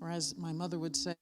or as my mother would say,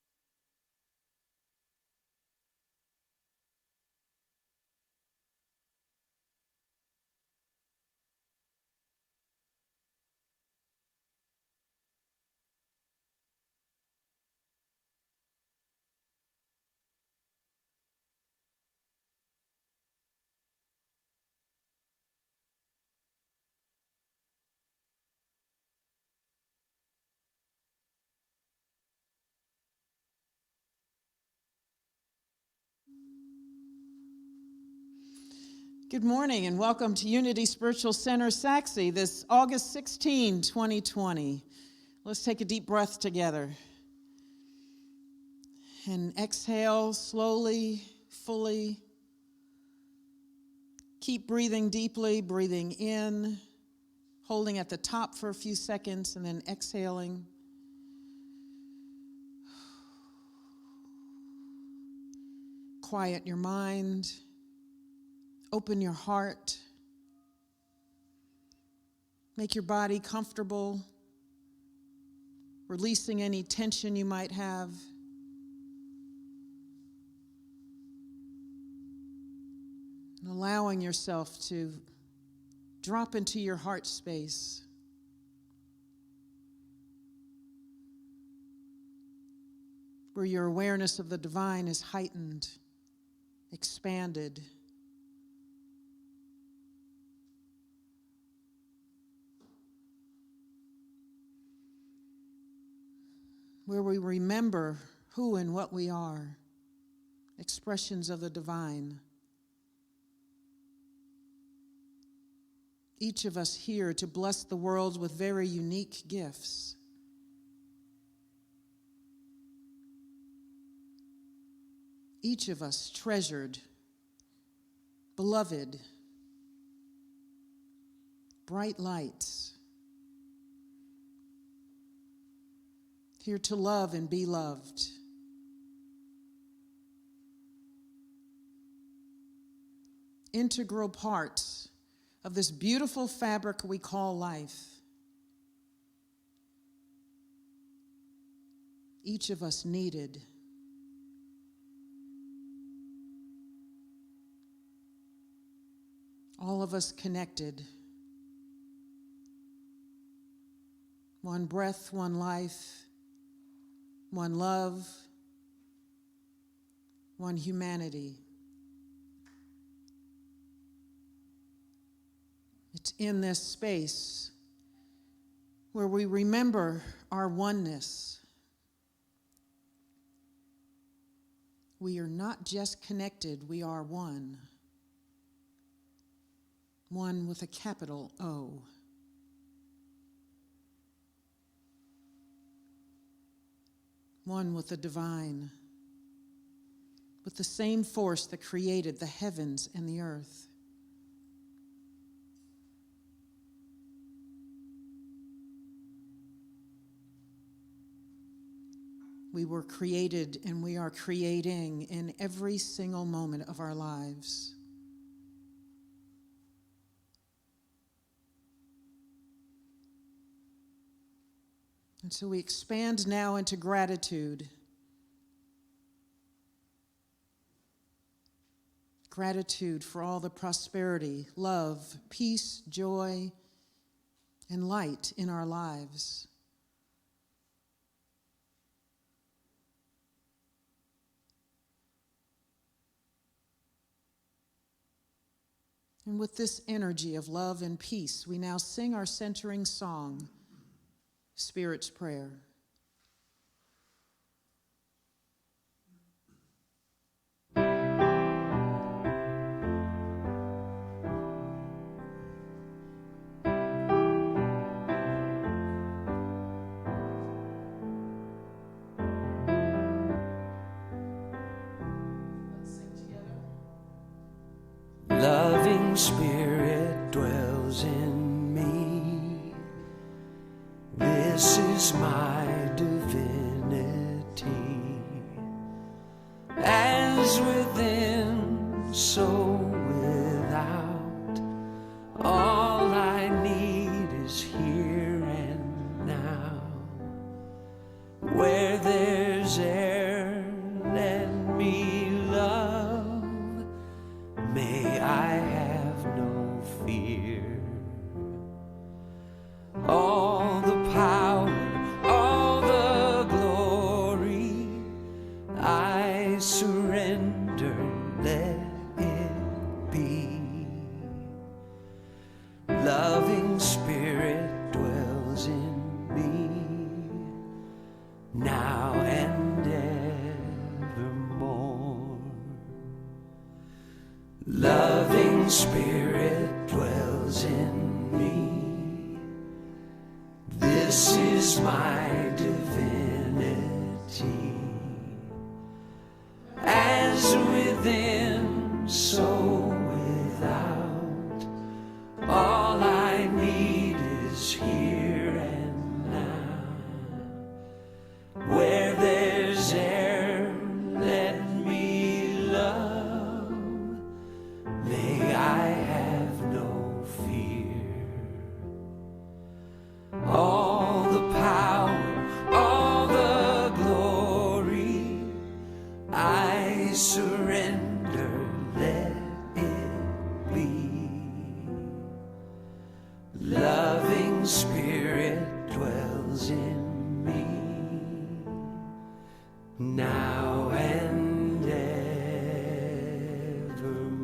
good morning and welcome to Unity Spiritual Center, Saxe, this August 16, 2020. Let's take a deep breath together. And exhale slowly, fully. Keep breathing deeply, breathing in, holding at the top for a few seconds, and then exhaling. Quiet your mind. Open your heart. Make your body comfortable, releasing any tension you might have. And allowing yourself to drop into your heart space. Where your awareness of the divine is heightened, expanded. Where we remember who and what we are, expressions of the divine. Each of us here to bless the world with very unique gifts. Each of us treasured, beloved, bright lights, here to love and be loved. Integral parts of this beautiful fabric we call life. Each of us needed. All of us connected. One breath, one life, one love, one humanity. It's in this space where we remember our oneness. We are not just connected, we are one. One with a capital O. One with the divine, with the same force that created the heavens and the earth. We were created and we are creating in every single moment of our lives. And so we expand now into gratitude. Gratitude for all the prosperity, love, peace, joy, and light in our lives. And with this energy of love and peace, we now sing our centering song, Spirit's Prayer. Loving Spirit dwells in me. This is my divinity. As within, so without. All I need is here and now. Where This is my divinity. As within, so without. All I need is here and now. Where there's air, let me love. May I have no fear. All the power, all the glory, I surrender, let it be. Loving Spirit dwells in me, now and evermore.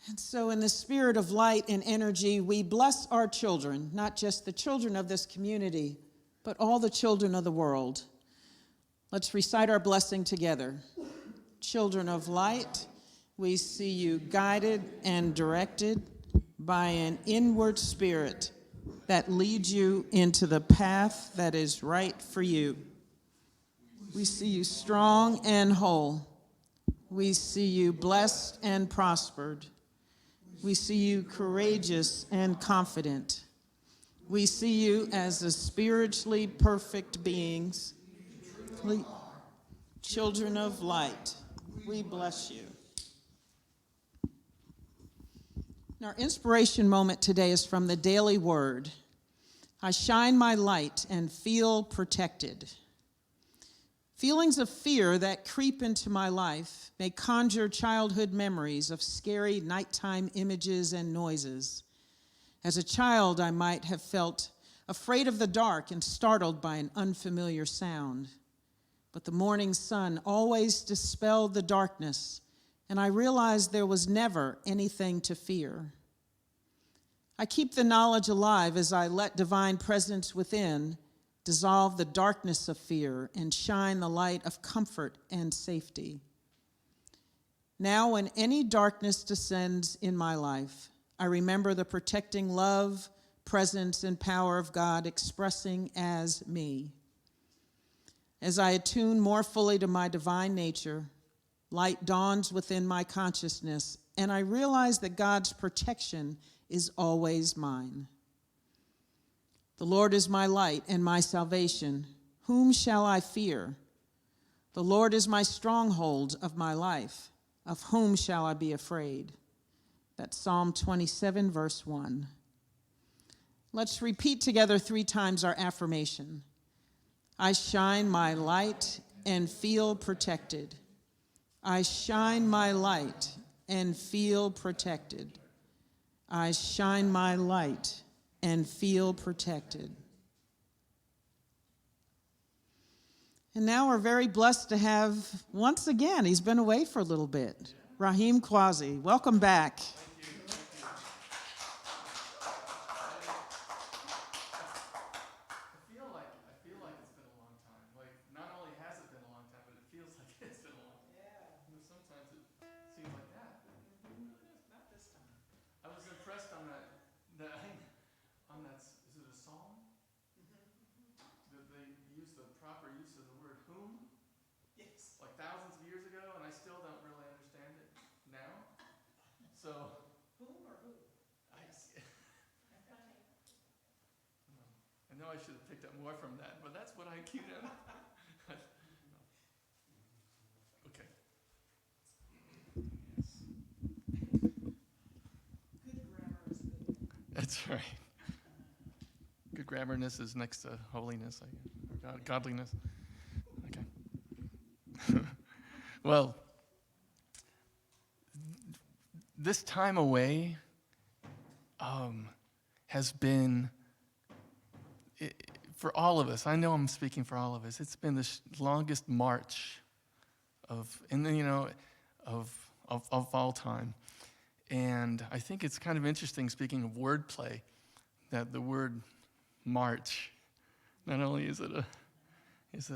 And so, in the spirit of light and energy, we bless our children, not just the children of this community, but all the children of the world. Let's recite our blessing together. Children of light, we see you guided and directed by an inward spirit that leads you into the path that is right for you. We see you strong and whole. We see you blessed and prospered. We see you courageous and confident. We see you as the spiritually perfect beings, children of light. We bless you. And our inspiration moment today is from the Daily Word. I shine my light and feel protected. Feelings of fear that creep into my life may conjure childhood memories of scary nighttime images and noises. As a child, I might have felt afraid of the dark and startled by an unfamiliar sound. But the morning sun always dispelled the darkness, and I realized there was never anything to fear. I keep the knowledge alive as I let divine presence within dissolve the darkness of fear and shine the light of comfort and safety. Now, when any darkness descends in my life, I remember the protecting love, presence, and power of God expressing as me. As I attune more fully to my divine nature, light dawns within my consciousness, and I realize that God's protection is always mine. The Lord is my light and my salvation. Whom shall I fear? The Lord is my stronghold of my life. Of whom shall I be afraid? That's Psalm 27, verse 1. Let's repeat together 3 times our affirmation. I shine my light and feel protected. I shine my light and feel protected. I shine my light and feel protected. And now we're very blessed to have, once again, he's been away for a little bit, Raheem Quasi. Welcome back. I know I should have picked up more from that, but that's what I queued in. Okay. Yes. Good grammar is good. That's right. Good grammar-ness is next to holiness, or godliness. Okay. Well, this time away has been, for all of us, I know I'm speaking for all of us, it's been the longest march of all time. And I think it's kind of interesting, speaking of wordplay, that the word March, not only is it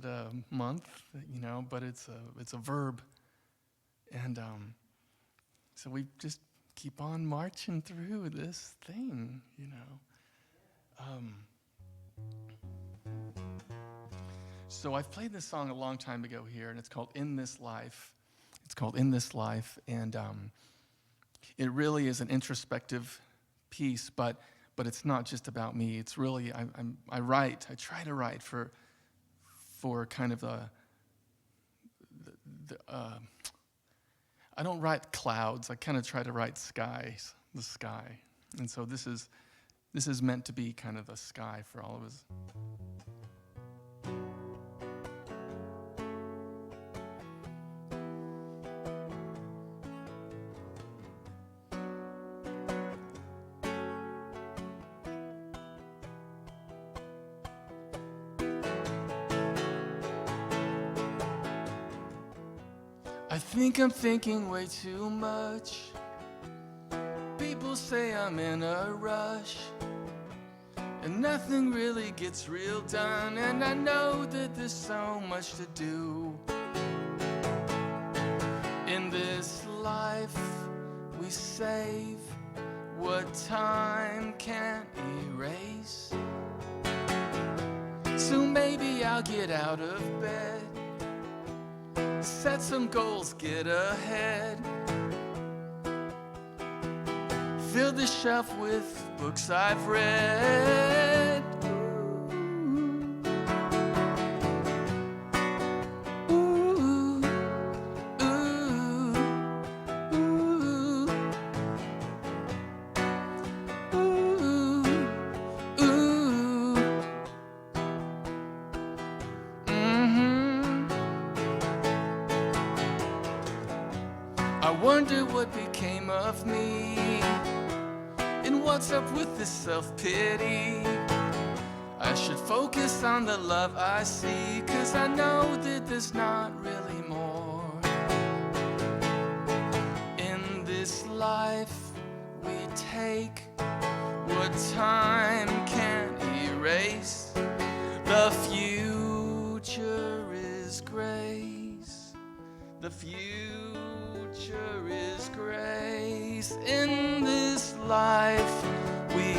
a month, but it's a verb, and so we just keep on marching through this thing, So I played this song a long time ago here, and it's called "In This Life." It's called "In This Life," and it really is an introspective piece, but it's not just about me. It's really I try to write for kind of the I don't write clouds. I kind of try to write the sky, and so this is meant to be kind of the sky for all of us. I think I'm thinking way too much. People say I'm in a rush, and nothing really gets real done, and I know that there's so much to do. In this life we save what time can't erase. So maybe I'll get out of bed, set some goals, get ahead, fill the shelf with books I've read. Ooh, ooh, ooh, ooh, ooh. I wonder what became of me, and what's up with this self-pity. I should focus on the love I see, 'cause I know that there's not really more. In this life we take what time can't erase. The future is grace. The future is grace. In this life we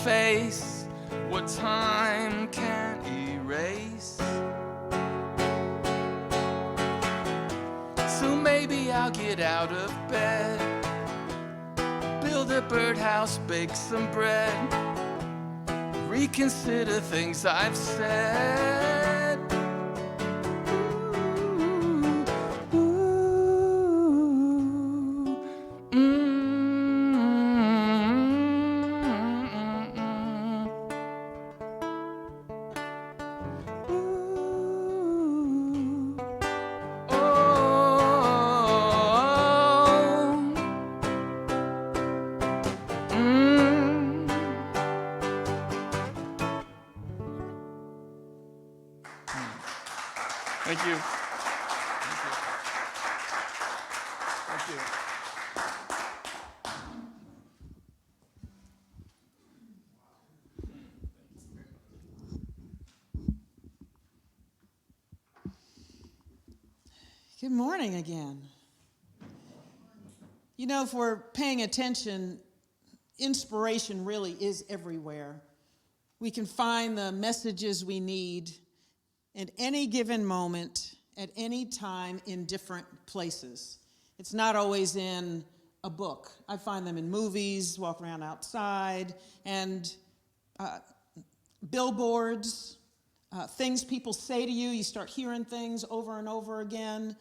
face what time can't erase. So maybe I'll get out of bed, build a birdhouse, bake some bread, reconsider things I've said. Thank you. Thank you. Good morning again. You know, if we're paying attention, inspiration really is everywhere. We can find the messages we need at any given moment, at any time, in different places. It's not always in a book. I find them in movies, walk around outside, and billboards, things people say to you. You start hearing things over and over again,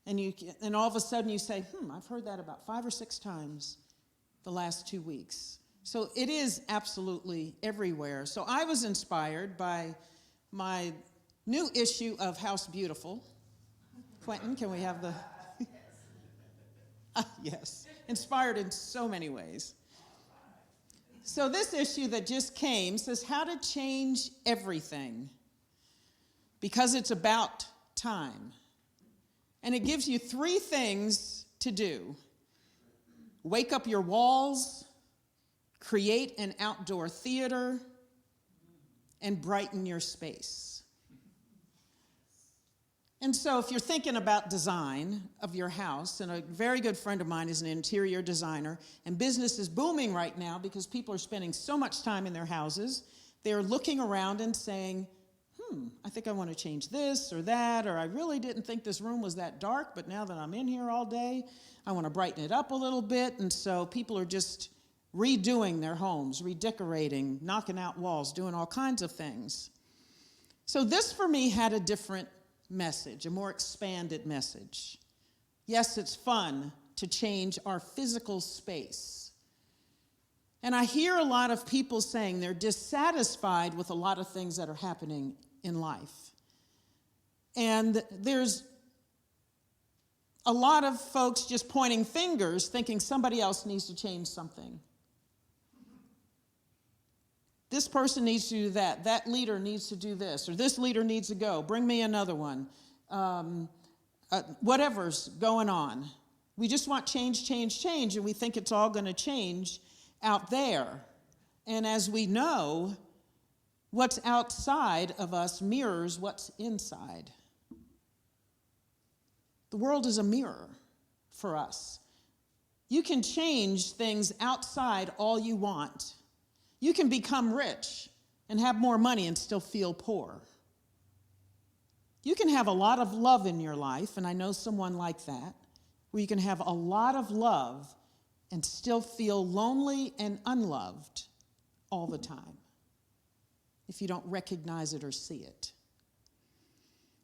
and all of a sudden you say, I've heard that about 5 or 6 times the last 2 weeks. So it is absolutely everywhere. So I was inspired by my new issue of House Beautiful. Quentin, can we have the... Yes, inspired in so many ways. So this issue that just came says how to change everything, because it's about time. And it gives you 3 things to do. Wake up your walls, create an outdoor theater, and brighten your space. And so if you're thinking about design of your house, and a very good friend of mine is an interior designer, and business is booming right now because people are spending so much time in their houses, they're looking around and saying, I think I want to change this or that, or I really didn't think this room was that dark, but now that I'm in here all day, I want to brighten it up a little bit. And so people are just redoing their homes, redecorating, knocking out walls, doing all kinds of things. So this for me had a different message, a more expanded message. Yes, it's fun to change our physical space. And I hear a lot of people saying they're dissatisfied with a lot of things that are happening in life. And there's a lot of folks just pointing fingers, thinking somebody else needs to change something. This person needs to do that. That leader needs to do this, or this leader needs to go. Bring me another one. Whatever's going on. We just want change, change, change, and we think it's all going to change out there. And as we know, what's outside of us mirrors what's inside. The world is a mirror for us. You can change things outside all you want. You can become rich and have more money and still feel poor. You can have a lot of love in your life, and I know someone like that, where you can have a lot of love and still feel lonely and unloved all the time, if you don't recognize it or see it.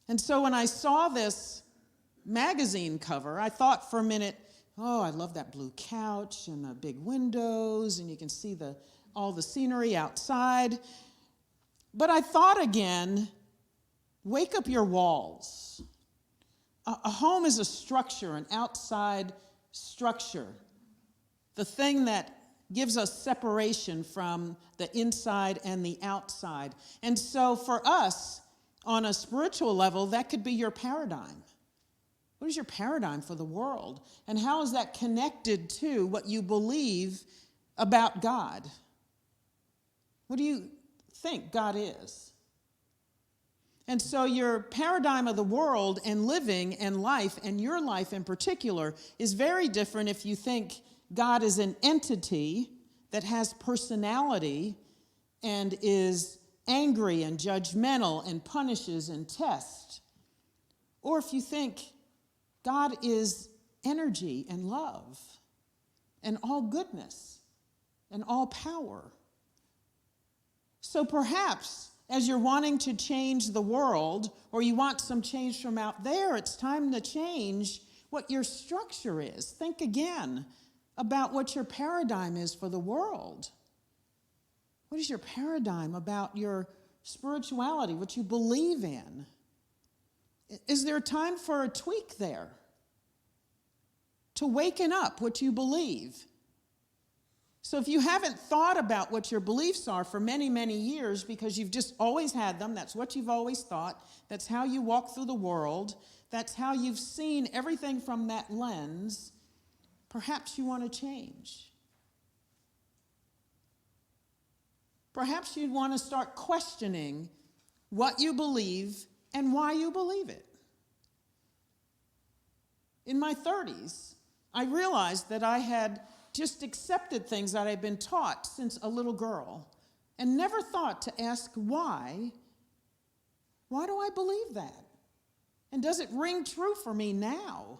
And so when I saw this magazine cover, I thought for a minute, oh, I love that blue couch and the big windows, and you can see all the scenery outside. But I thought again, wake up your walls. A home is a structure, an outside structure, the thing that gives us separation from the inside and the outside. And so for us, on a spiritual level, that could be your paradigm. What is your paradigm for the world? And how is that connected to what you believe about God? What do you think God is? And so your paradigm of the world and living and life, and your life in particular, is very different if you think God is an entity that has personality and is angry and judgmental and punishes and tests. Or if you think God is energy and love and all goodness and all power. So perhaps as you're wanting to change the world, or you want some change from out there, it's time to change what your structure is. Think again about what your paradigm is for the world. What is your paradigm about your spirituality, what you believe in? Is there time for a tweak there? To waken up what you believe? So if you haven't thought about what your beliefs are for many, many years because you've just always had them, that's what you've always thought, that's how you walk through the world, that's how you've seen everything from that lens, perhaps you want to change. Perhaps you'd want to start questioning what you believe and why you believe it. In my 30s, I realized that I had just accepted things that I'd been taught since a little girl and never thought to ask why. Why do I believe that? And does it ring true for me now?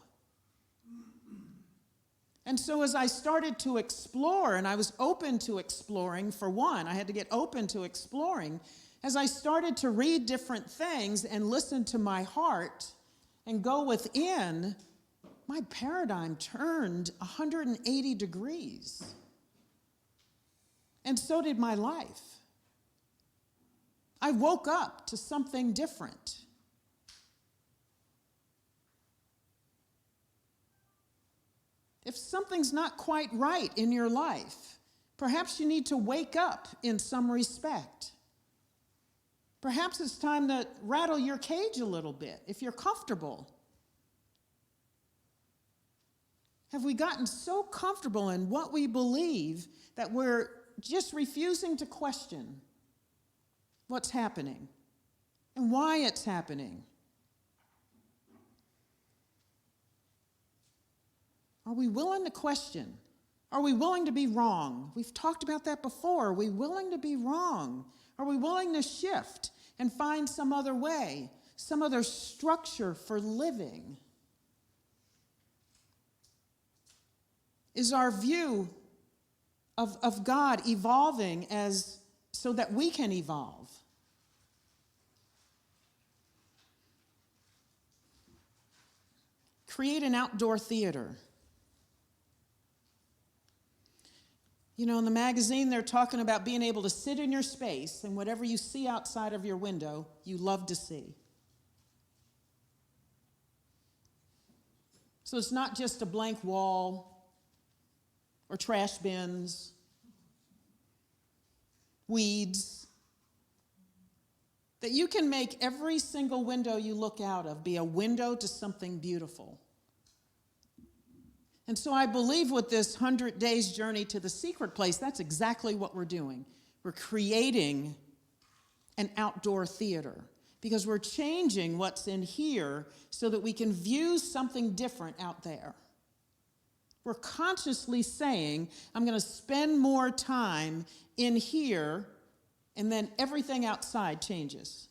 And so as I started to explore, and I was open to exploring, for one, I had to get open to exploring. As I started to read different things and listen to my heart and go within, my paradigm turned 180 degrees. And so did my life. I woke up to something different. If something's not quite right in your life, perhaps you need to wake up in some respect. Perhaps it's time to rattle your cage a little bit if you're comfortable. Have we gotten so comfortable in what we believe that we're just refusing to question what's happening and why it's happening. Are we willing to question? Are we willing to be wrong? We've talked about that before. Are we willing to be wrong? Are we willing to shift and find some other way, some other structure for living? Is our view of God evolving so that we can evolve? Create an outdoor theater. You know, in the magazine, they're talking about being able to sit in your space and whatever you see outside of your window, you love to see. So it's not just a blank wall or trash bins, weeds. That you can make every single window you look out of be a window to something beautiful. And so I believe with this 100 Days Journey to the Secret Place, that's exactly what we're doing. We're creating an outdoor theater because we're changing what's in here so that we can view something different out there. We're consciously saying, I'm going to spend more time in here, and then everything outside changes.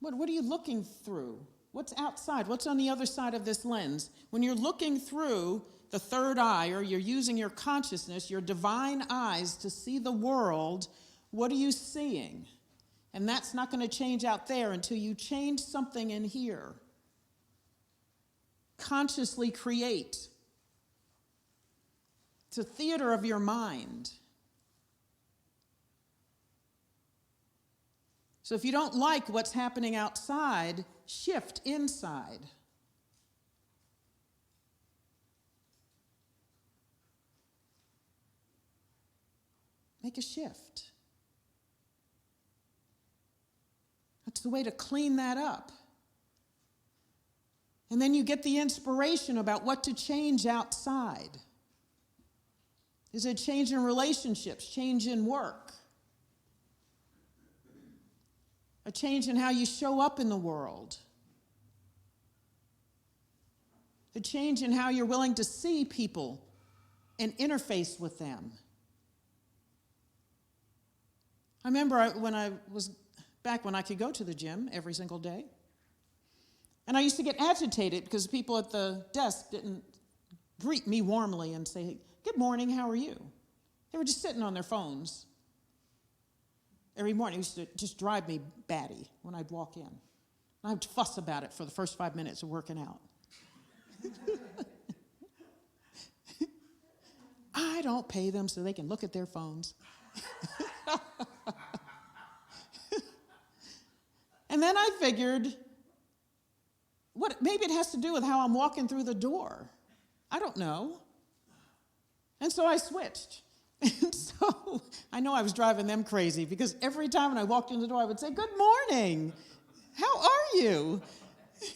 What are you looking through? What's outside? What's on the other side of this lens? When you're looking through the third eye, or you're using your consciousness, your divine eyes to see the world, what are you seeing? And that's not going to change out there until you change something in here. Consciously create. It's a theater of your mind. So if you don't like what's happening outside, shift inside. Make a shift. That's the way to clean that up. And then you get the inspiration about what to change outside. Is it change in relationships, change in work? A change in how you show up in the world. A change in how you're willing to see people and interface with them. I remember when I was back when I could go to the gym every single day. And I used to get agitated because people at the desk didn't greet me warmly and say, "Good morning, how are you?" They were just sitting on their phones. Every morning, it used to just drive me batty when I'd walk in. I'd fuss about it for the first 5 minutes of working out. I don't pay them so they can look at their phones. And then I figured, maybe it has to do with how I'm walking through the door. I don't know. And so I switched. And so I know I was driving them crazy because every time when I walked in the door, I would say, "Good morning. How are you?"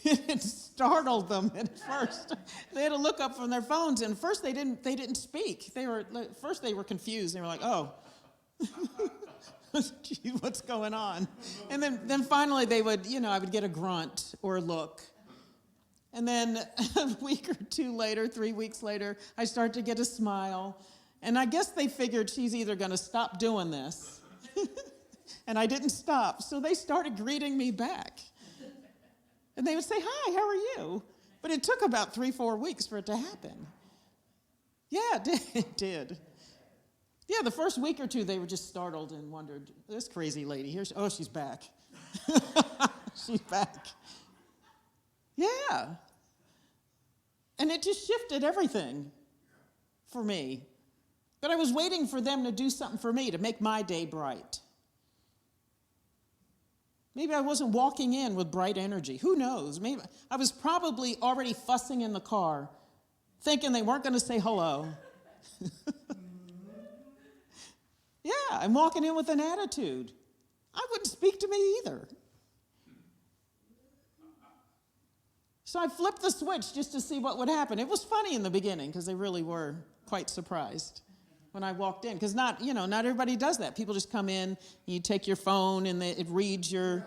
It startled them at first. They had to look up from their phones, and first they didn't speak. First they were confused. They were like, "Oh, gee, what's going on?" And then finally they would, I would get a grunt or a look. And then a week or two later, 3 weeks later, I start to get a smile. And I guess they figured she's either going to stop doing this. And I didn't stop. So they started greeting me back. And they would say, "Hi, how are you?" But it took about 3-4 weeks for it to happen. Yeah, it did. Yeah, the first week or two, they were just startled and wondered, "This crazy lady here, she's back." She's back. Yeah. And it just shifted everything for me. But I was waiting for them to do something for me to make my day bright. Maybe I wasn't walking in with bright energy. Who knows? Maybe I was probably already fussing in the car, thinking they weren't going to say hello. Yeah, I'm walking in with an attitude. I wouldn't speak to me either. So I flipped the switch just to see what would happen. It was funny in the beginning because they really were quite surprised when I walked in. Because not everybody does that. People just come in, you take your phone and it reads your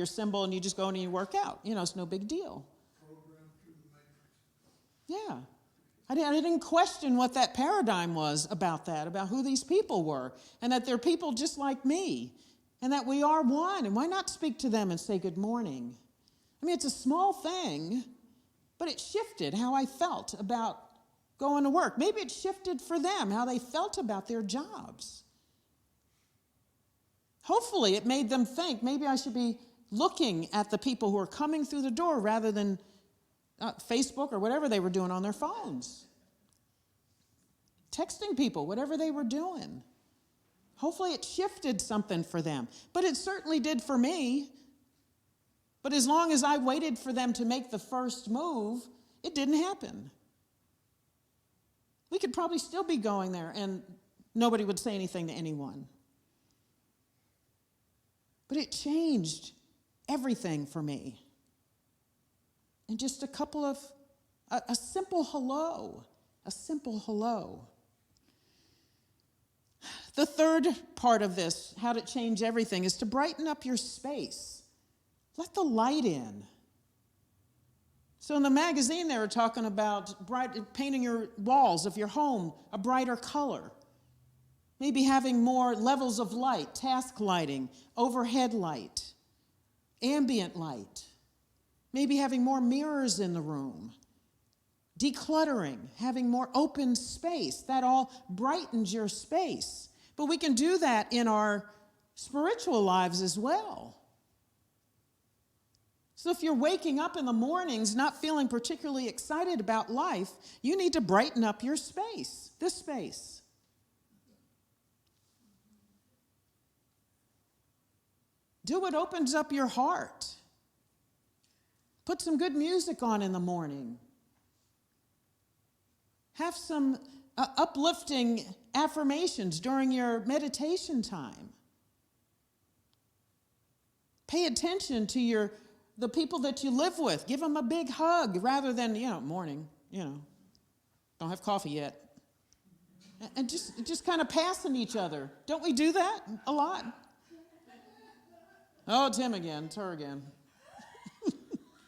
symbol and you just go in and you work out. It's no big deal. Yeah. I didn't question what that paradigm was about that, about who these people were, and that they're people just like me, and that we are one. And why not speak to them and say good morning? I mean, it's a small thing, but it shifted how I felt about going to work. Maybe it shifted for them how they felt about their jobs. Hopefully, it made them think maybe I should be looking at the people who are coming through the door rather than Facebook or whatever they were doing on their phones. Texting people, whatever they were doing. Hopefully, it shifted something for them. But it certainly did for me. But as long as I waited for them to make the first move, it didn't happen. We could probably still be going there and nobody would say anything to anyone. But it changed everything for me. And just a simple hello, The third part of this, how to change everything, is to brighten up your space. Let the light in. So in the magazine, they were talking about painting your walls of your home a brighter color. Maybe having more levels of light, task lighting, overhead light, ambient light. Maybe having more mirrors in the room. Decluttering, having more open space. That all brightens your space. But we can do that in our spiritual lives as well. So if you're waking up in the mornings not feeling particularly excited about life, you need to brighten up your space, this space. Do what opens up your heart. Put some good music on in the morning. Have some uplifting affirmations during your meditation time. Pay attention to the people that you live with. Give them a big hug rather than, morning, don't have coffee yet. And just kind of passing each other. Don't we do that a lot? Oh, Tim again, it's her again.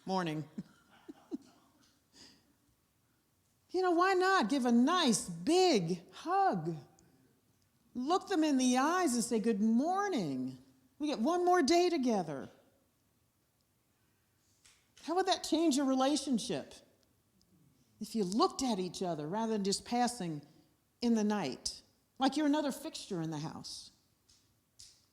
Morning. Why not give a nice big hug? Look them in the eyes and say, good morning. We get one more day together. How would that change your relationship? If you looked at each other rather than just passing in the night, like you're another fixture in the house.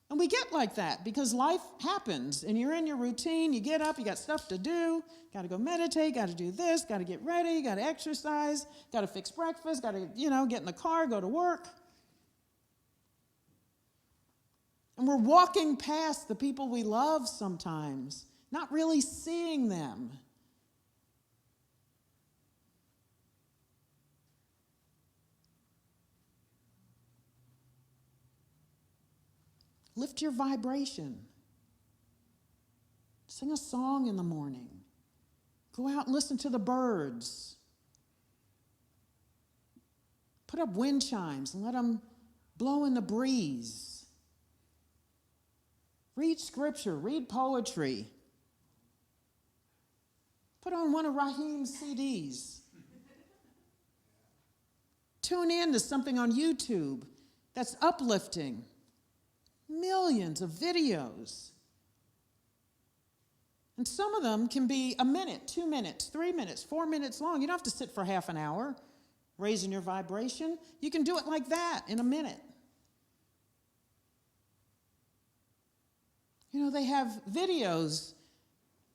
And we get like that because life happens and you're in your routine, you get up, you got stuff to do, got to go meditate, got to do this, got to get ready, got to exercise, got to fix breakfast, got to, get in the car, go to work. And we're walking past the people we love sometimes, not really seeing them. Lift your vibration. Sing a song in the morning. Go out and listen to the birds. Put up wind chimes and let them blow in the breeze. Read scripture, read poetry. Put on one of Raheem's CDs. Tune in to something on YouTube that's uplifting. Millions of videos. And some of them can be a minute, 2 minutes, 3 minutes, 4 minutes long. You don't have to sit for half an hour raising your vibration. You can do it like that in a minute. They have videos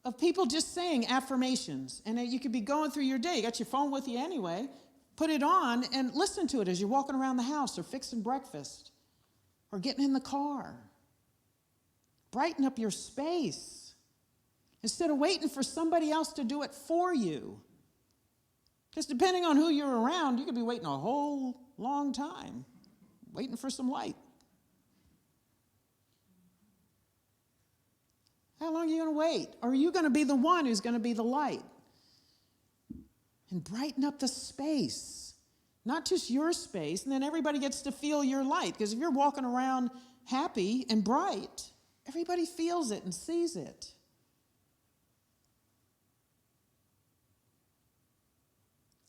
of people just saying affirmations. And you could be going through your day. You got your phone with you anyway. Put it on and listen to it as you're walking around the house or fixing breakfast. Or getting in the car. Brighten up your space. Instead of waiting for somebody else to do it for you. Because depending on who you're around, you could be waiting a whole long time. Waiting for some light. How long are you going to wait? Or are you going to be the one who's going to be the light? and brighten up the space. Not just your space, and then everybody gets to feel your light. Because if you're walking around happy and bright, everybody feels it and sees it.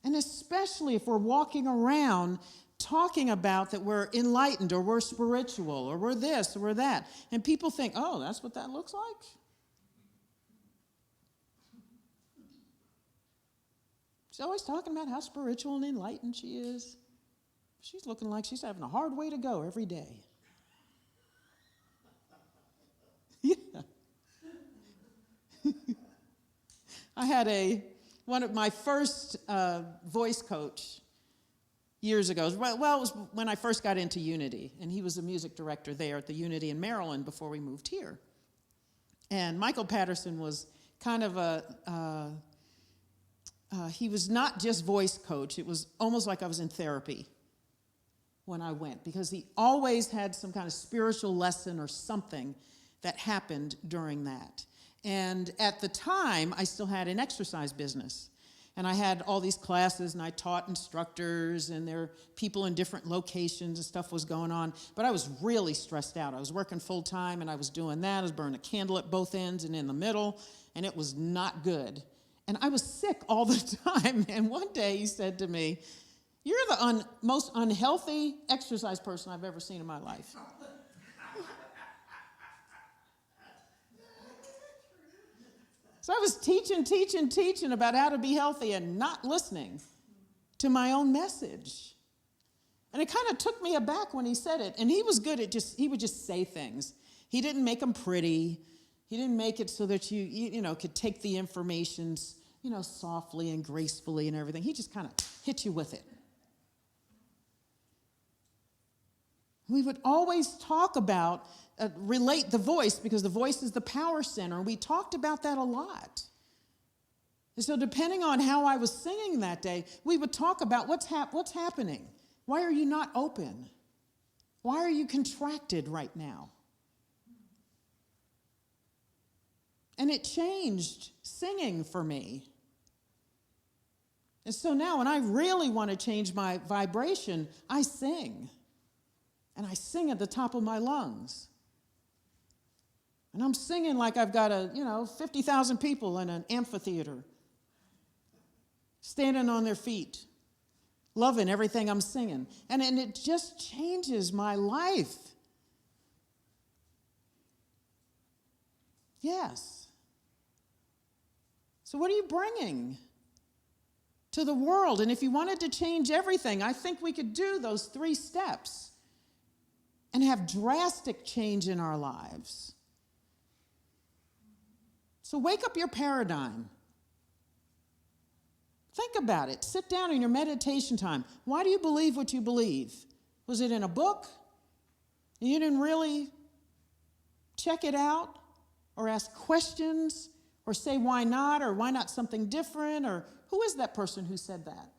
And especially if we're walking around talking about that we're enlightened or we're spiritual or we're this or we're that. And people think, oh, that's what that looks like? She's always talking about how spiritual and enlightened she is. She's looking like she's having a hard way to go every day. Yeah. I had one of my first voice coach years ago. Well, it was when I first got into Unity, and he was a music director there at the Unity in Maryland before we moved here. And Michael Patterson was kind of he was not just voice coach. It was almost like I was in therapy when I went, because he always had some kind of spiritual lesson or something that happened during that. And at the time, I still had an exercise business. And I had all these classes, and I taught instructors, and there were people in different locations, and stuff was going on. But I was really stressed out. I was working full time, and I was doing that. I was burning a candle at both ends and in the middle, and it was not good. And I was sick all the time. And one day he said to me, "You're the most unhealthy exercise person I've ever seen in my life." So I was teaching about how to be healthy and not listening to my own message. And it kind of took me aback when he said it. And he was good at he would just say things. He didn't make them pretty. He didn't make it so that you could take the information, softly and gracefully and everything. He just kind of hit you with it. We would always talk about, relate the voice, because the voice is the power center. We talked about that a lot. And so depending on how I was singing that day, we would talk about what's happening. Why are you not open? Why are you contracted right now? And it changed singing for me. And so now when I really want to change my vibration, I sing. And I sing at the top of my lungs. And I'm singing like I've got 50,000 people in an amphitheater, standing on their feet, loving everything I'm singing. And it just changes my life. Yes. So what are you bringing to the world? And if you wanted to change everything, I think we could do those 3 steps and have drastic change in our lives. So wake up your paradigm. Think about it. Sit down in your meditation time. Why do you believe what you believe? Was it in a book? And you didn't really check it out or ask questions or say why not, or why not something different, or who is that person who said that?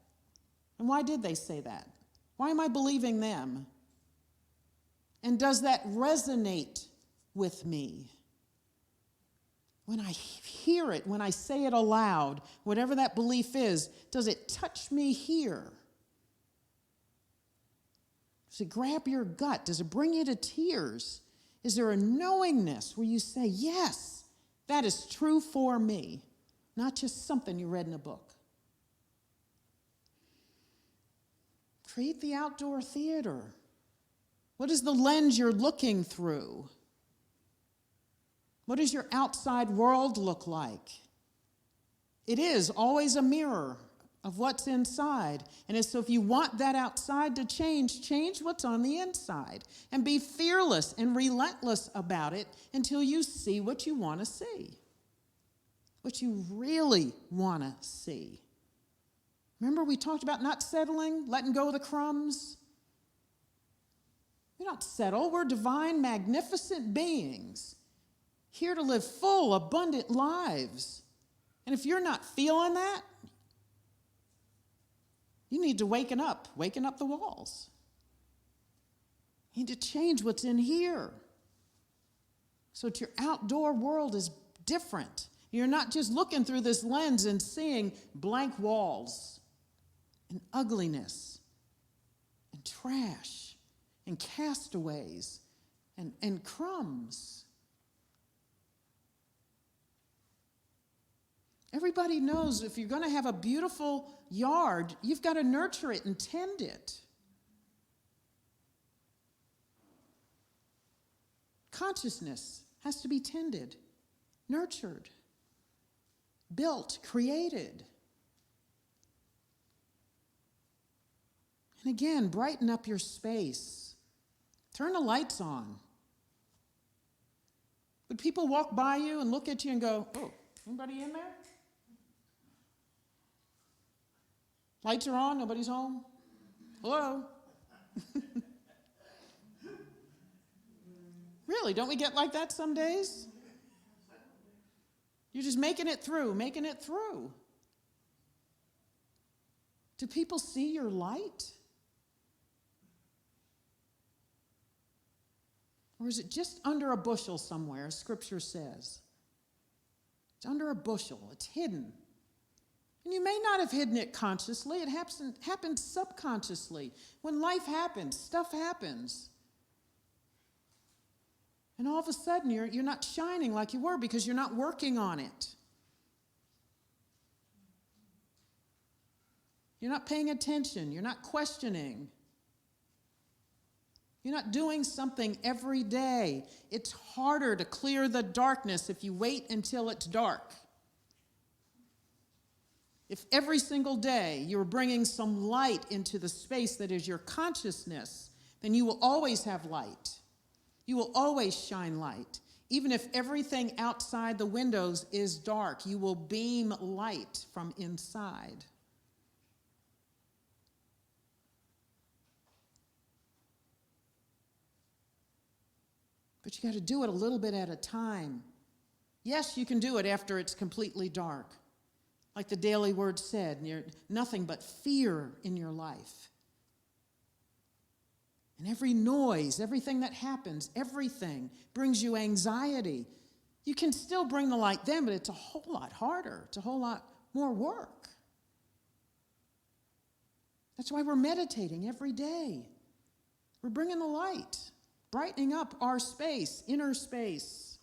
And why did they say that? Why am I believing them? And does that resonate with me? When I hear it, when I say it aloud, whatever that belief is, does it touch me here? Does it grab your gut? Does it bring you to tears? Is there a knowingness where you say, yes, that is true for me, not just something you read in a book? Create the outdoor theater. What is the lens you're looking through? What does your outside world look like? It is always a mirror of what's inside. And so if you want that outside to change what's on the inside. And be fearless and relentless about it until you see what you want to see. What you really want to see. Remember we talked about not settling, letting go of the crumbs? We don't settle. We're divine, magnificent beings, here to live full, abundant lives. And if you're not feeling that, you need to waken up the walls. You need to change what's in here so that your outdoor world is different You're not just looking through this lens and seeing blank walls and ugliness and trash and castaways and crumbs. Everybody knows if you're going to have a beautiful yard, you've got to nurture it and tend it. Consciousness has to be tended, nurtured, built, created. And again, brighten up your space. Turn the lights on. Would people walk by you and look at you and go, "Oh, anybody in there? Lights are on, nobody's home? Hello?" Really, don't we get like that some days? You're just making it through, making it through. Do people see your light? Or is it just under a bushel somewhere, as Scripture says? It's under a bushel, it's hidden. And you may not have hidden it consciously, it happens subconsciously. When life happens, stuff happens. And all of a sudden, you're not shining like you were because you're not working on it. You're not paying attention. You're not questioning. You're not doing something every day. It's harder to clear the darkness if you wait until it's dark. If every single day you're bringing some light into the space that is your consciousness, then you will always have light. You will always shine light. Even if everything outside the windows is dark, you will beam light from inside. But you got to do it a little bit at a time. Yes, you can do it after it's completely dark. Like the Daily Word said, nothing but fear in your life. And every noise, everything that happens, everything brings you anxiety. You can still bring the light then, but it's a whole lot harder. It's a whole lot more work. That's why we're meditating every day. We're bringing the light, brightening up our space, inner space.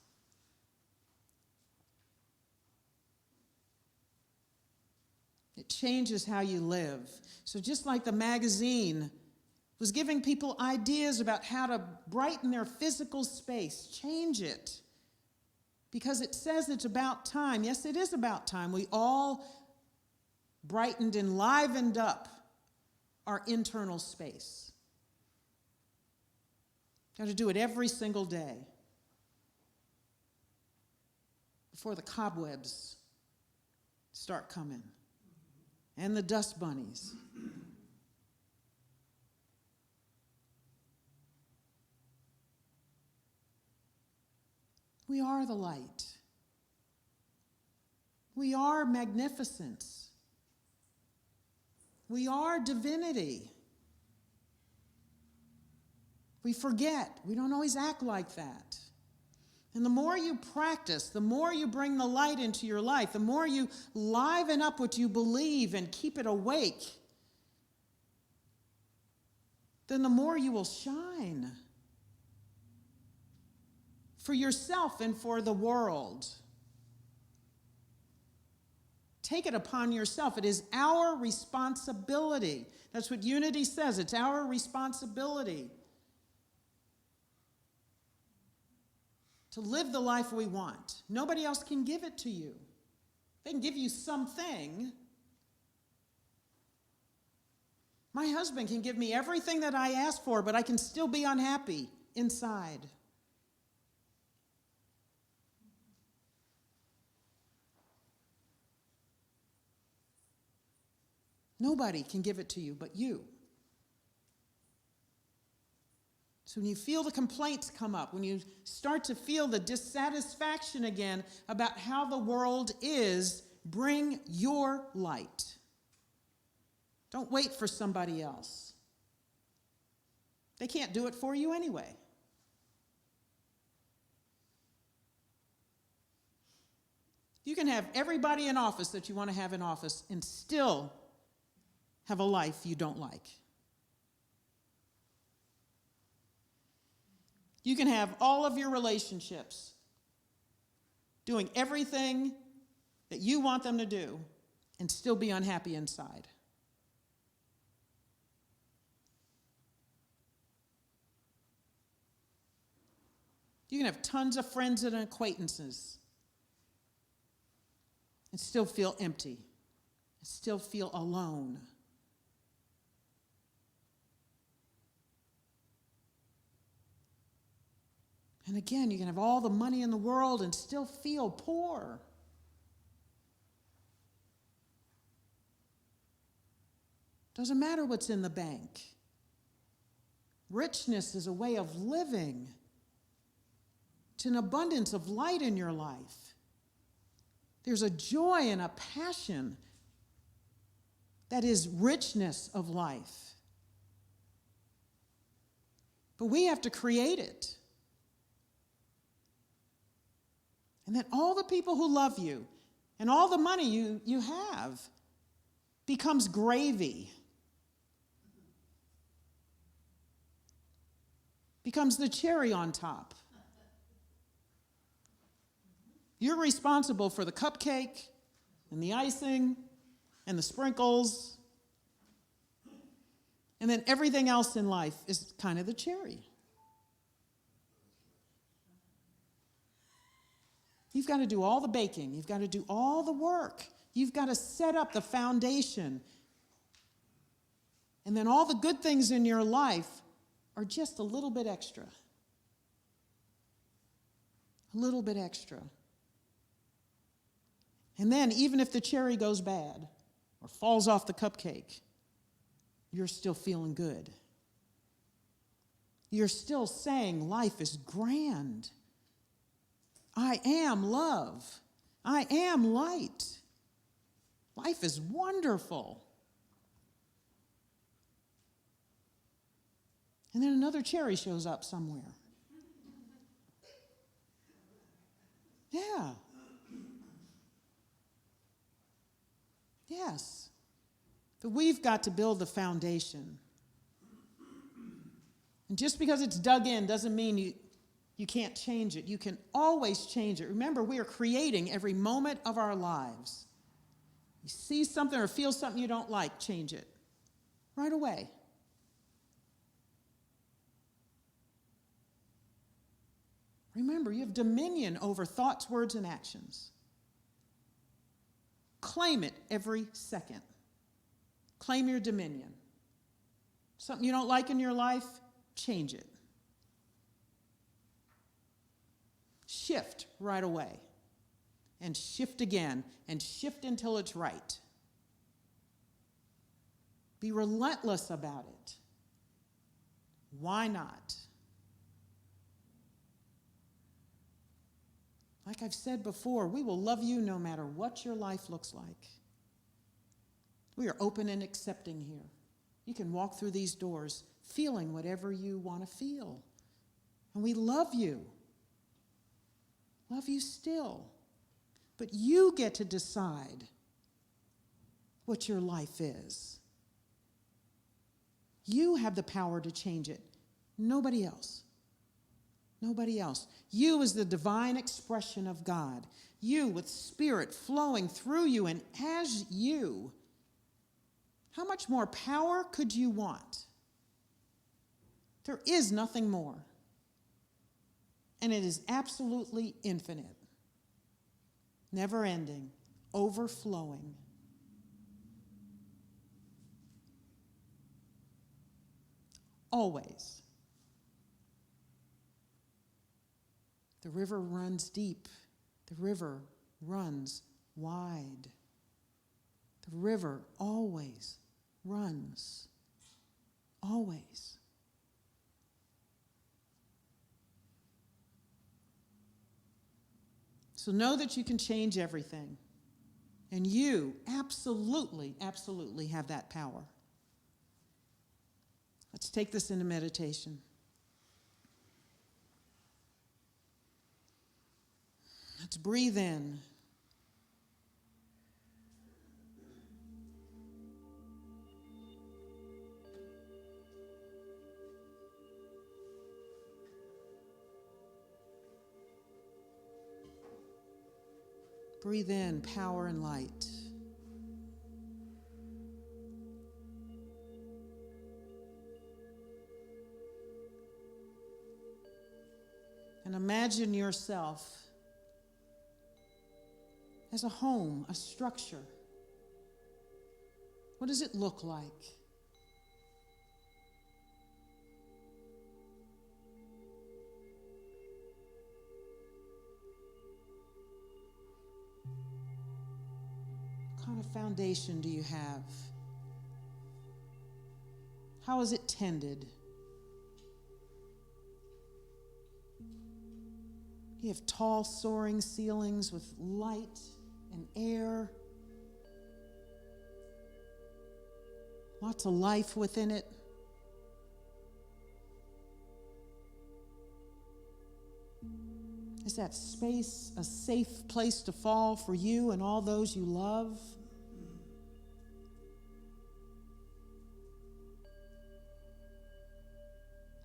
It changes how you live. So just like the magazine was giving people ideas about how to brighten their physical space, change it. Because it says it's about time. Yes, it is about time. We all brightened and livened up our internal space. Got to do it every single day before the cobwebs start coming and the dust bunnies. We are the light. We are magnificence. We are divinity. We forget. We don't always act like that. And the more you practice, the more you bring the light into your life, the more you liven up what you believe and keep it awake, then the more you will shine. For yourself and for the world. Take it upon yourself. It is our responsibility. That's what Unity says. It's our responsibility to live the life we want. Nobody else can give it to you. They can give you something. My husband can give me everything that I ask for, but I can still be unhappy inside. Nobody can give it to you but you. So when you feel the complaints come up, when you start to feel the dissatisfaction again about how the world is, bring your light. Don't wait for somebody else. They can't do it for you anyway. You can have everybody in office that you want to have in office and still have a life you don't like. You can have all of your relationships doing everything that you want them to do and still be unhappy inside. You can have tons of friends and acquaintances and still feel empty, and still feel alone. And again, you can have all the money in the world and still feel poor. Doesn't matter what's in the bank. Richness is a way of living. It's an abundance of light in your life. There's a joy and a passion that is richness of life. But we have to create it. And then all the people who love you and all the money you have becomes gravy. Becomes the cherry on top. You're responsible for the cupcake and the icing and the sprinkles. And then everything else in life is kind of the cherry. You've got to do all the baking. You've got to do all the work. You've got to set up the foundation. And then all the good things in your life are just a little bit extra. A little bit extra. And then even if the cherry goes bad or falls off the cupcake, you're still feeling good. You're still saying life is grand. I am love. I am light. Life is wonderful. And then another cherry shows up somewhere. Yeah. Yes. But we've got to build the foundation. And just because it's dug in doesn't mean you can't change it. You can always change it. Remember, we are creating every moment of our lives. You see something or feel something you don't like, change it right away. Remember, you have dominion over thoughts, words, and actions. Claim it every second. Claim your dominion. Something you don't like in your life, change it. Shift right away. And shift again. And shift until it's right. Be relentless about it. Why not? Like I've said before, we will love you no matter what your life looks like. We are open and accepting here. You can walk through these doors feeling whatever you want to feel. And we love you. Love you still. But you get to decide what your life is. You have the power to change it. Nobody else. Nobody else. You is the divine expression of God. You with spirit flowing through you and as you. How much more power could you want? There is nothing more. And it is absolutely infinite. Never ending. Overflowing. Always. The river runs deep. The river runs wide. The river always runs. Always. So know that you can change everything. And you absolutely, absolutely have that power. Let's take this into meditation. Let's breathe in Breathe in power and light. And imagine yourself as a home, a structure. What does it look like? What kind of foundation do you have? How is it tended? You have tall, soaring ceilings with light and air. Lots of life within it. Is that space a safe place to fall for you and all those you love?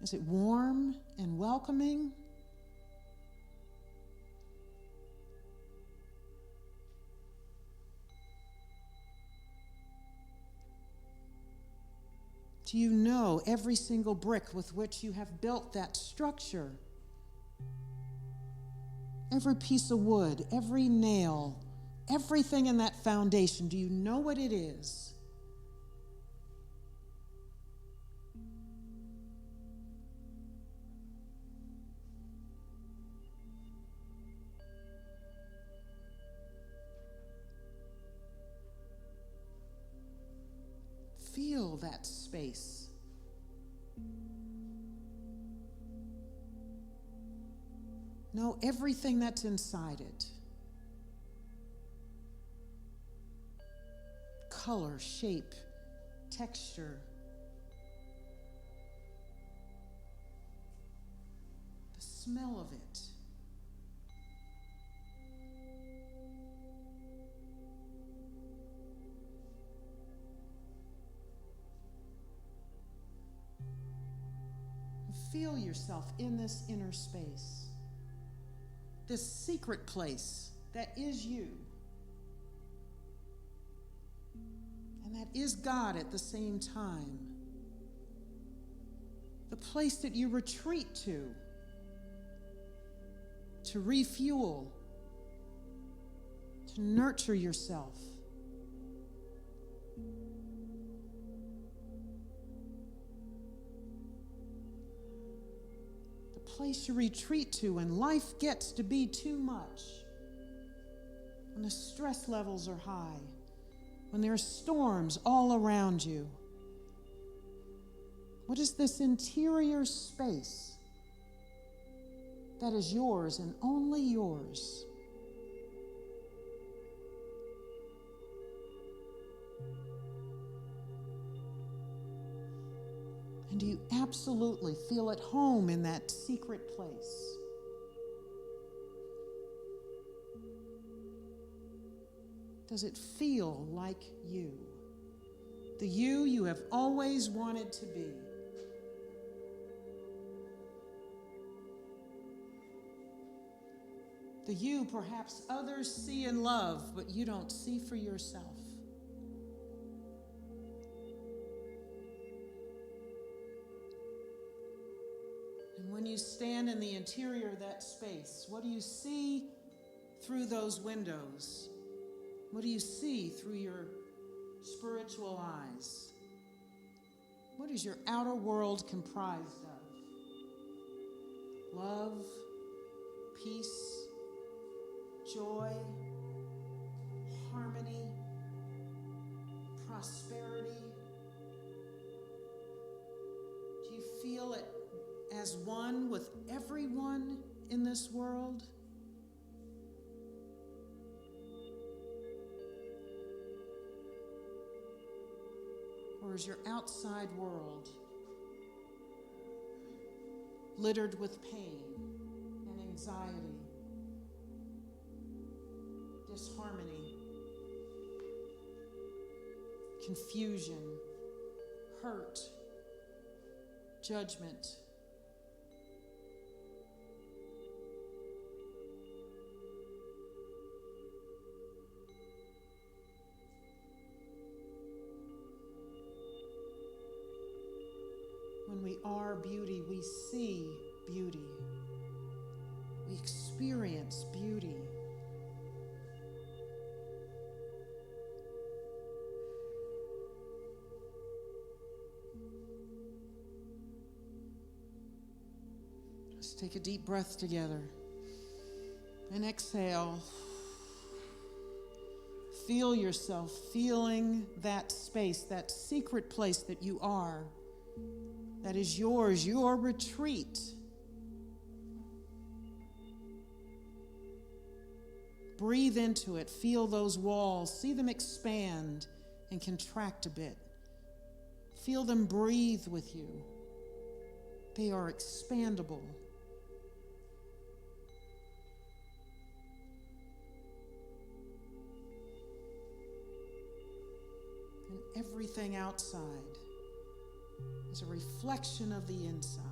Is it warm and welcoming? Do you know every single brick with which you have built that structure? Every piece of wood, every nail, everything in that foundation, do you know what it is? Feel that space. Know everything that's inside it. Color, shape, texture. The smell of it. Feel yourself in this inner space, this secret place that is you, and that is God at the same time. The place that you retreat to refuel, to nurture yourself. Place you retreat to when life gets to be too much, when the stress levels are high, when there are storms all around you. What is this interior space that is yours and only yours? And do you absolutely feel at home in that secret place? Does it feel like you? The you have always wanted to be. The you perhaps others see and love, but you don't see for yourself. When you stand in the interior of that space, what do you see through those windows? What do you see through your spiritual eyes? What is your outer world comprised of? Love, peace, joy, harmony, prosperity. Do you feel it as one with everyone in this world? Or is your outside world littered with pain and anxiety, disharmony, confusion, hurt, judgment? are beauty. We see beauty. We experience beauty. Let's take a deep breath together and exhale. Feel yourself feeling that space, that secret place that you are, that is yours, your retreat. Breathe into it. Feel those walls. See them expand and contract a bit. Feel them breathe with you. They are expandable. And everything outside is a reflection of the inside.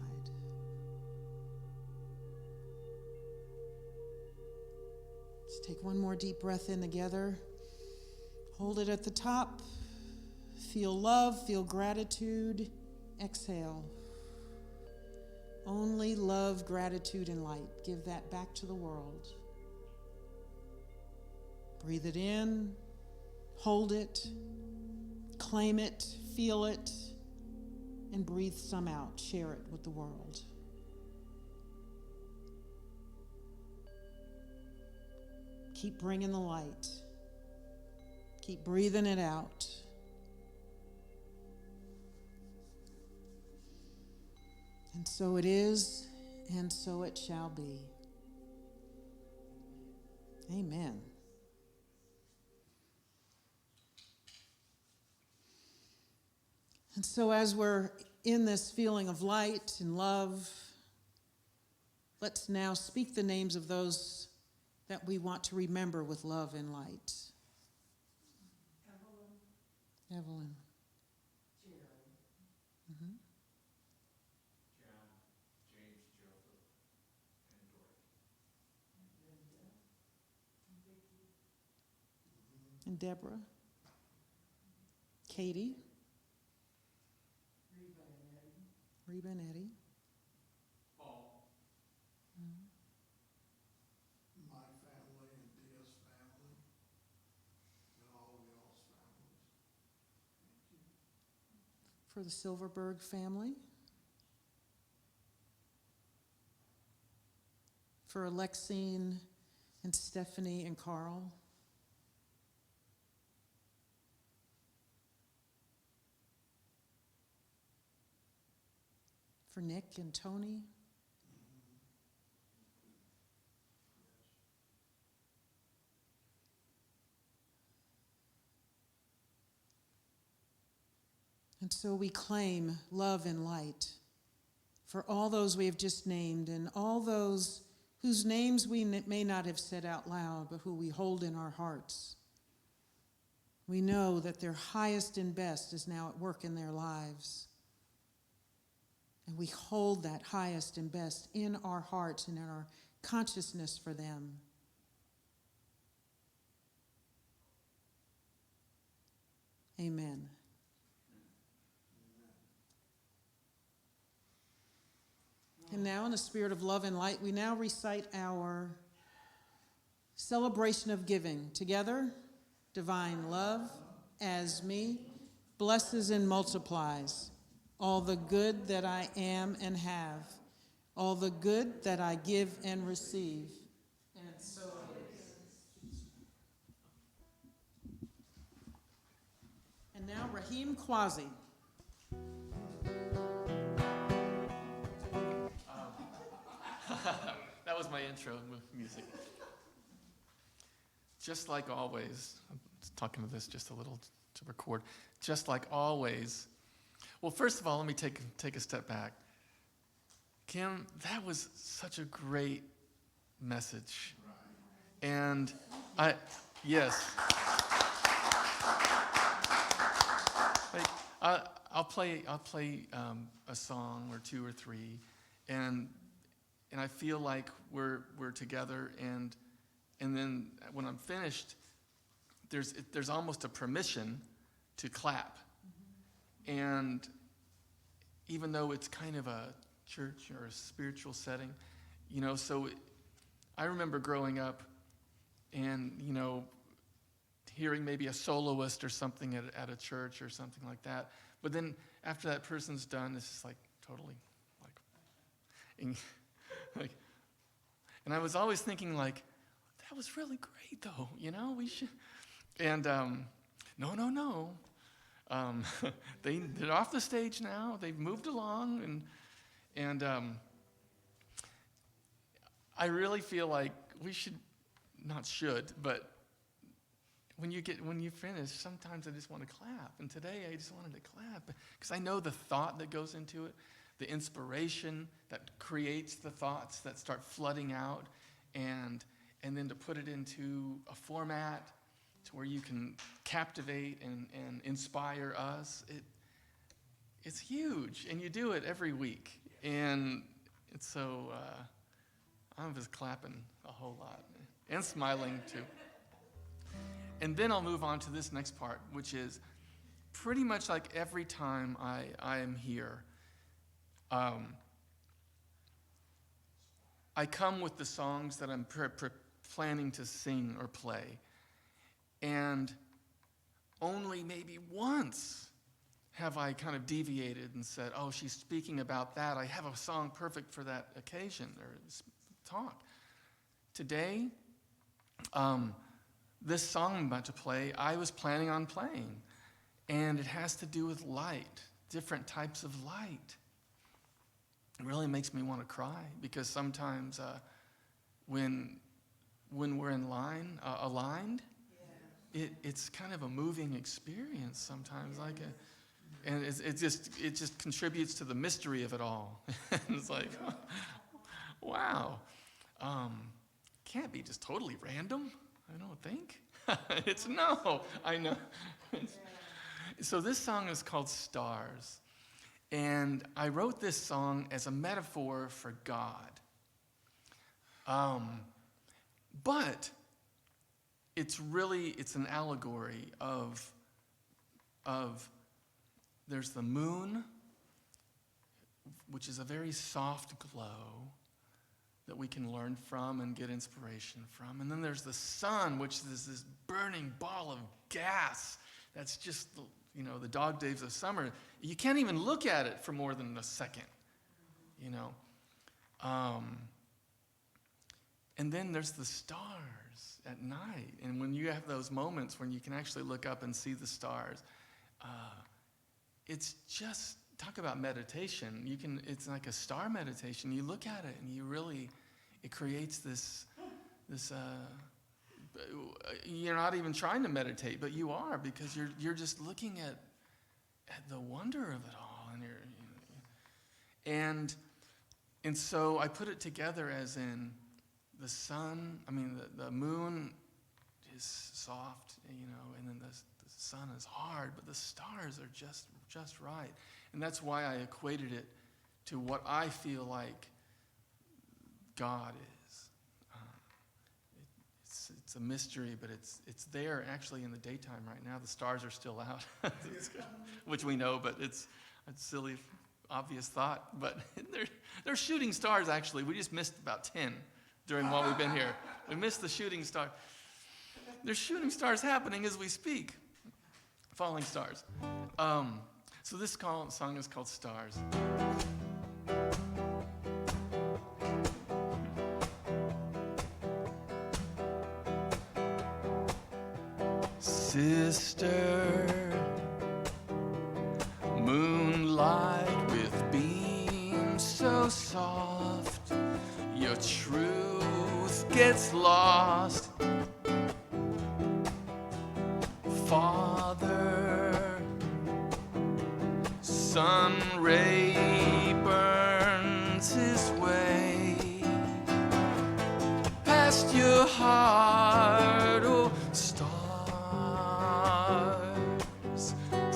Let's take one more deep breath in together. Hold it at the top. Feel love, feel gratitude. Exhale. Only love, gratitude, and light. Give that back to the world. Breathe it in. Hold it. Claim it. Feel it. And breathe some out. Share it with the world. Keep bringing the light. Keep breathing it out. And so it is, and so it shall be. Amen. And so as we're in this feeling of light and love, let's now speak the names of those that we want to remember with love and light. Evelyn. Mm-hmm. James, Joseph, and Dorothy. And Deborah. Katie. Reba and Eddie. Paul. My family and Dia's family, and all of y'all's families. Thank you. For the Silverberg family. For Alexine and Stephanie and Carl. For Nick and Tony. And so we claim love and light for all those we have just named and all those whose names we may not have said out loud, but who we hold in our hearts. We know that their highest and best is now at work in their lives. And we hold that highest and best in our hearts and in our consciousness for them. Amen. And now, in the spirit of love and light, we now recite our celebration of giving. Together, divine love, as me, blesses and multiplies all the good that I am and have, all the good that I give and receive. And so it is. And now, Raheem Quasi. That was my intro music. Just like always, I'm talking to this just a little to record. Just like always. Well, first of all, let me take a step back. Kim, that was such a great message. And yes. Like, I'll play a song or two or three, and I feel like we're together, and then when I'm finished, there's almost a permission to clap, and even though it's kind of a church or a spiritual setting, so I remember growing up and, hearing maybe a soloist or something at a church or something like that. But then after that person's done, it's just like totally and I was always thinking like, that was really great though, we should. And no. They're off the stage now. They've moved along, and I really feel like we but when you finish, sometimes I just want to clap. And today I just wanted to clap because I know the thought that goes into it, the inspiration that creates the thoughts that start flooding out, and then to put it into a format to where you can captivate and inspire us. It's huge, and you do it every week. And so I'm just clapping a whole lot and smiling too. And then I'll move on to this next part, which is pretty much like every time I am here, I come with the songs that I'm planning to sing or play. And only maybe once have I kind of deviated and said, oh, she's speaking about that. I have a song perfect for that occasion or talk. Today, this song I'm about to play, I was planning on playing. And it has to do with light, different types of light. It really makes me want to cry because sometimes when we're aligned, it's kind of a moving experience sometimes, and it just contributes to the mystery of it all. It's like, wow, can't be just totally random. I don't think I know. So this song is called Stars, and I wrote this song as a metaphor for God. But it's an allegory of there's the moon, which is a very soft glow that we can learn from and get inspiration from. And then there's the sun, which is this burning ball of gas that's just, the dog days of summer. You can't even look at it for more than a second, And then there's the stars at night. And when you have those moments when you can actually look up and see the stars, it's just, talk about meditation. It's like a star meditation. You look at it and it creates this, you're not even trying to meditate, but you are, because you're just looking at the wonder of it all. And so I put it together as in the sun, the moon is soft, and then the sun is hard, but the stars are just right. And that's why I equated it to what I feel like God is. It's a mystery, but it's there actually in the daytime right now. The stars are still out, which we know, but it's a silly, obvious thought. But they're shooting stars, actually. We just missed about 10 during while we've been here. We missed the shooting star. There's shooting stars happening as we speak. Falling stars. So this song is called Stars. Sister, moonlight with beams so soft, your truth gets lost. Father, sun ray burns his way past your heart, oh stars,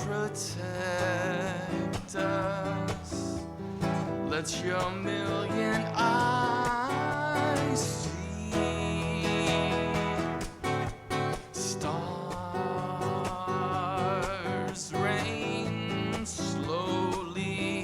protect us. Let your million eyes see. Stars rain slowly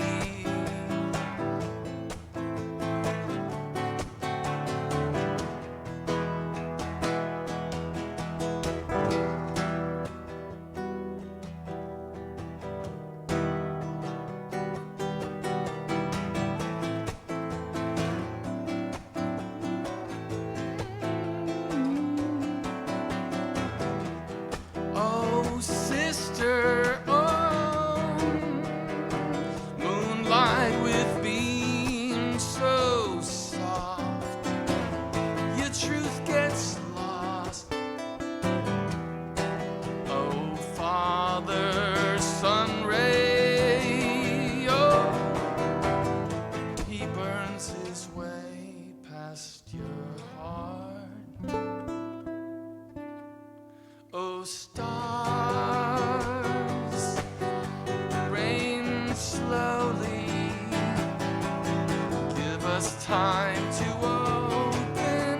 just time to open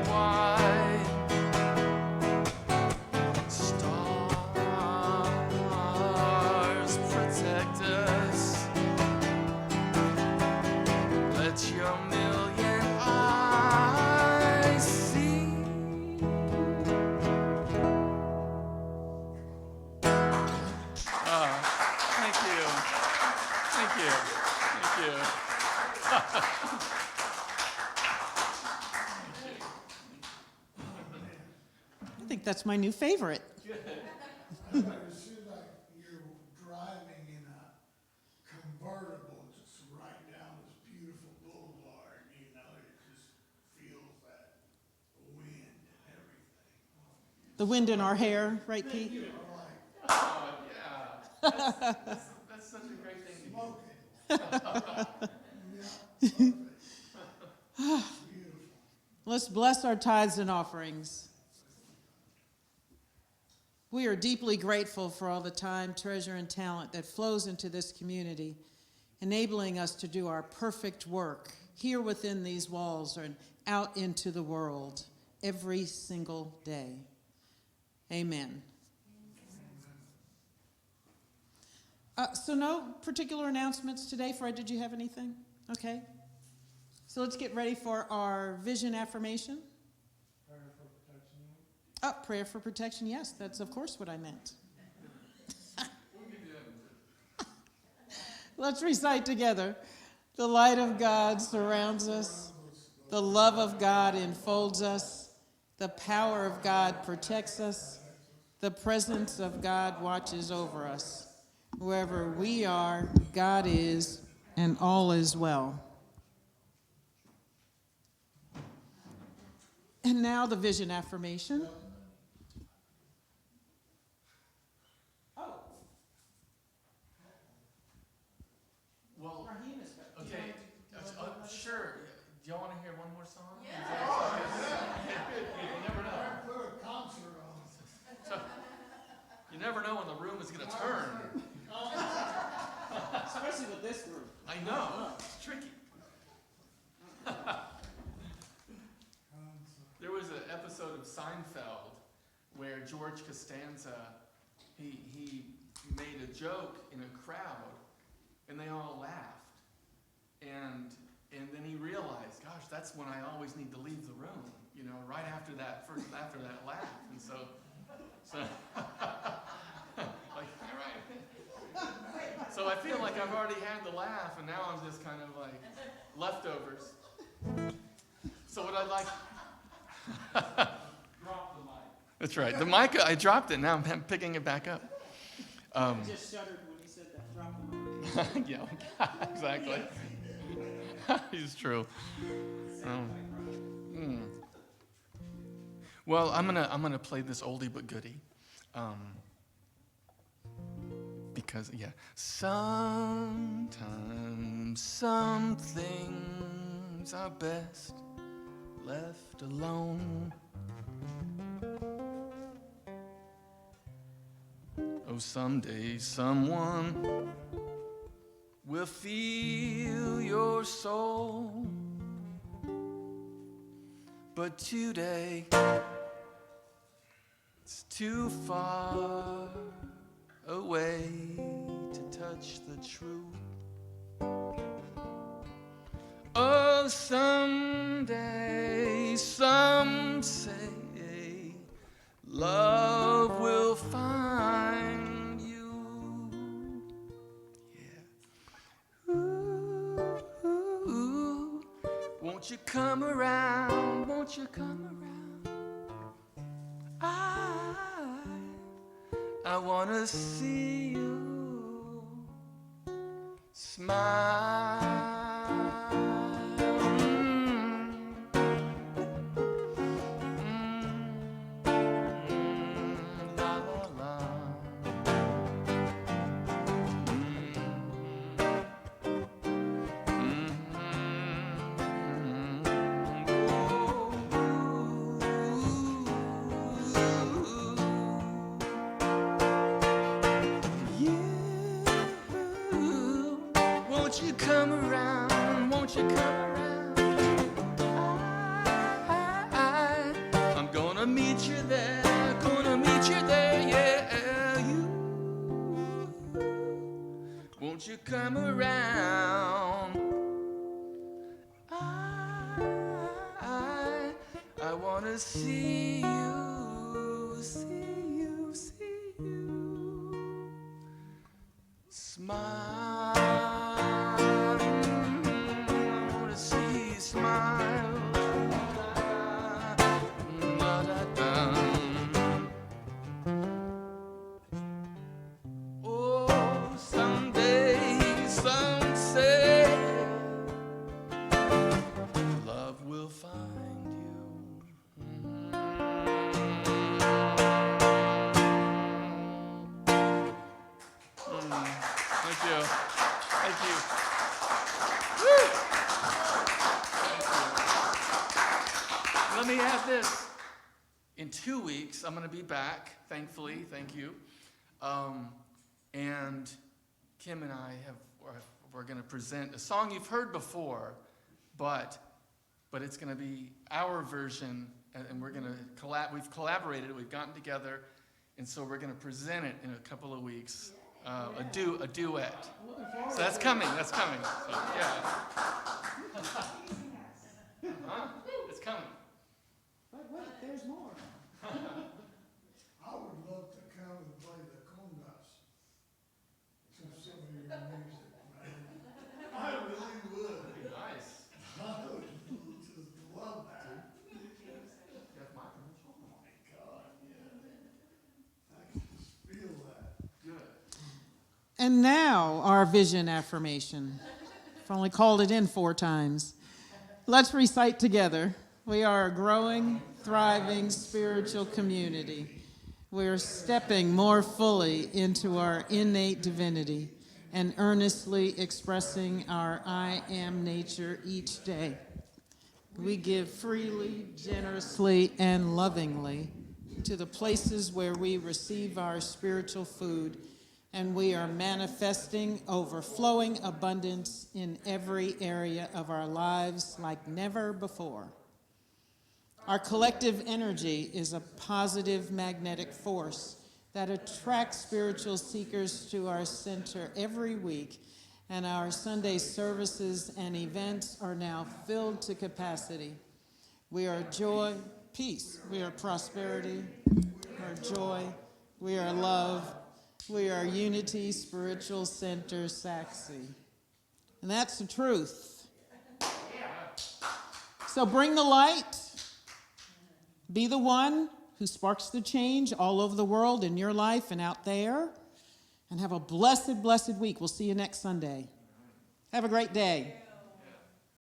wide. Stars protect us. Let your million eyes see. Thank you. Thank you. Thank you. I think that's my new favorite. It seems like you're driving in a convertible just right down this beautiful boulevard, you know, it just feels that wind and everything. The wind in our hair, right, Pete? Oh, yeah. That's such a great thing to do. Let's bless our tithes and offerings. We are deeply grateful for all the time, treasure, and talent that flows into this community, enabling us to do our perfect work here within these walls and out into the world every single day. Amen. So no particular announcements today. Fred, did you have anything? Okay. So let's get ready for our vision affirmation. Prayer for protection. Yes, that's of course what I meant. Let's recite together. The light of God surrounds us. The love of God enfolds us. The power of God protects us. The presence of God watches over us. Wherever we are, God is, and all is well. And now the vision affirmation. Well, okay, sure. Do y'all want to hear one more song? Yeah. You never know. Put a concert on. So, you never know when the room is going to turn. Especially with this group. I know. It's tricky. There was an episode of Seinfeld where George Costanza, he made a joke in a crowd, and they all laughed. And then he realized, gosh, that's when I always need to leave the room, you know, right after that laugh. And so like, all right. So I feel like I've already had the laugh, and now I'm just kind of like leftovers. So what I'd like... Drop the mic. That's right. The mic, I dropped it. Now I'm picking it back up. I just shuddered when he said that. Drop the mic. Yeah, exactly. It's true. Well, I'm gonna play this oldie but goodie. Because sometimes some things are best left alone. Oh, someday someone will feel your soul, but today it's too far away to touch the truth. Oh, someday some say love will find you. Yeah. Ooh, won't you come around? Won't you come around? I wanna see you smile. La la la. Won't you come around? won't you come around? I'm gonna meet you there, gonna meet you there, yeah. You, won't you come around? I wanna see you, see you, see you smile. I wanna see you smile. Da-da-da. Oh, someday, some say, love will find you. Thank you. Thank you. Woo! Thank you. Let me add this. In 2 weeks, I'm going to be back, thankfully. Thank you. And Kim and I we're going to present a song you've heard before, but it's going to be our version, and we're going to we've collaborated, we've gotten together, and so we're going to present it in a couple of weeks, a duet. So that's coming. So, yeah. Huh? It's coming. But wait, there's more. I would love to come and play the congas to some of your music, man. I really would. Nice. I would just love that. That's my Oh my God, yeah. I can just feel that. good. And now our vision affirmation. I've only called it in 4 times. Let's recite together. We are a growing, thriving spiritual community. We are stepping more fully into our innate divinity and earnestly expressing our I am nature each day. We give freely, generously, and lovingly to the places where we receive our spiritual food, and we are manifesting overflowing abundance in every area of our lives like never before. Our collective energy is a positive magnetic force that attracts spiritual seekers to our center every week, and our Sunday services and events are now filled to capacity. We are joy, peace. We are prosperity. We are joy. We are love. We are unity, spiritual center, Saxy. And that's the truth. So bring the light. Be the one who sparks the change all over the world, in your life and out there. And have a blessed, blessed week. We'll see you next Sunday. Have a great day.